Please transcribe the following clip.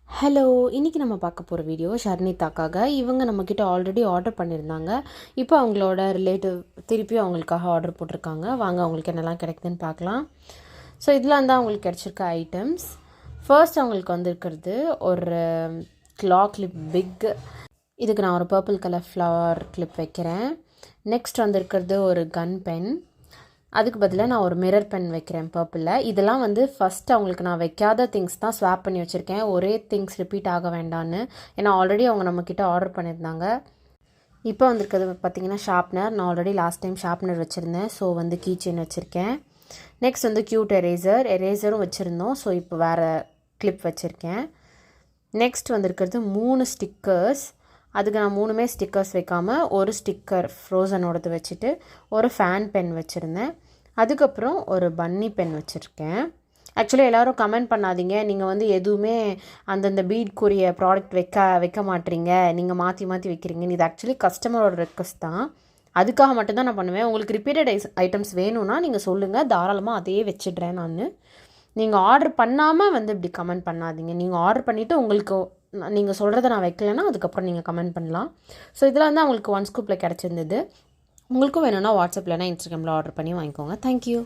Hello, இன்றைக்கி நம்ம பார்க்க போகிற வீடியோ ஷர்னிதாக்காக. இவங்க நம்மக்கிட்ட ஆல்ரெடி ஆர்டர் பண்ணியிருந்தாங்க. இப்போ அவங்களோட ரிலேட்டிவ் திருப்பி அவங்களுக்காக ஆர்டர் போட்டிருக்காங்க. வாங்க அவங்களுக்கு என்னெல்லாம் கிடைக்குதுன்னு பார்க்கலாம். ஸோ இதில் வந்து அவங்களுக்கு கிடச்சிருக்க ஐட்டம்ஸ், ஃபர்ஸ்ட் அவங்களுக்கு வந்திருக்கிறது ஒரு கிளா கிளிப் பிக். இதுக்கு நான் ஒரு பர்பிள் கலர் ஃப்ளவர் கிளிப் வைக்கிறேன். நெக்ஸ்ட் வந்திருக்கிறது ஒரு கன் பென். அதுக்கு பதிலாக நான் ஒரு மிரர் பென் வைக்கிறேன் பர்பிளில். இதெல்லாம் வந்து ஃபஸ்ட்டு அவங்களுக்கு நான் வைக்காத திங்ஸ் தான் ஸ்வாப் பண்ணி வச்சுருக்கேன், ஒரே திங்ஸ் ரிப்பீட் ஆக வேண்டான்னு. ஏன்னா ஆல்ரெடி அவங்க நம்மக்கிட்ட ஆர்டர் பண்ணியிருந்தாங்க. இப்போ வந்திருக்கிறது பார்த்திங்கன்னா ஷார்ப்னர். நான் ஆல்ரெடி லாஸ்ட் டைம் ஷார்ப்னர் வச்சுருந்தேன், ஸோ வந்து கீ செயின் வச்சுருக்கேன். நெக்ஸ்ட் வந்து க்யூட் எரேசரும் வச்சுருந்தோம், ஸோ இப்போ வேறு கிளிப் வச்சுருக்கேன். நெக்ஸ்ட் வந்திருக்கிறது 3 ஸ்டிக்கர்ஸ். அதுக்கு நான் 3மே ஸ்டிக்கர்ஸ் வைக்காமல் ஒரு ஸ்டிக்கர் ஃப்ரோசனோடது வச்சுட்டு ஒரு ஃபேன் பென் வச்சுருந்தேன். அதுக்கப்புறம் ஒரு பன்னி பென் வச்சுருக்கேன். ஆக்சுவலி எல்லோரும் கமெண்ட் பண்ணாதீங்க, நீங்கள் வந்து எதுவுமே அந்தந்த பீட்க்குரிய ப்ராடக்ட் வைக்க மாட்டீங்க, நீங்கள் மாற்றி வைக்கிறீங்கன்னு. இது ஆக்சுவலி கஸ்டமரோட ரெக்வஸ்ட் தான், அதுக்காக மட்டும்தான் நான் பண்ணுவேன். உங்களுக்கு ரிப்பீட்டட் ஐட்டம்ஸ் வேணும்னா நீங்கள் சொல்லுங்கள், தாராளமாக அதையே வச்சிடுறேன் நான். நீங்கள் ஆர்டர் பண்ணாமல் வந்து இப்படி கமெண்ட் பண்ணாதீங்க. நீங்கள் ஆர்டர் பண்ணிவிட்டு உங்களுக்கு நீங்கள் சொல்கிறத நான் வைக்கலைன்னா அதுக்கப்புறம் நீங்கள் கமெண்ட் பண்ணலாம். ஸோ இதில் வந்து அவங்களுக்கு 1 ஸ்கூப்பில் கிடச்சிருந்தது. உங்களுக்கும் வேணும்னா வாட்ஸ்அப்லனா இன்ஸ்டாகிராமில் ஆர்டர் பண்ணி வாங்கிக்கோங்க. தேங்க்யூ.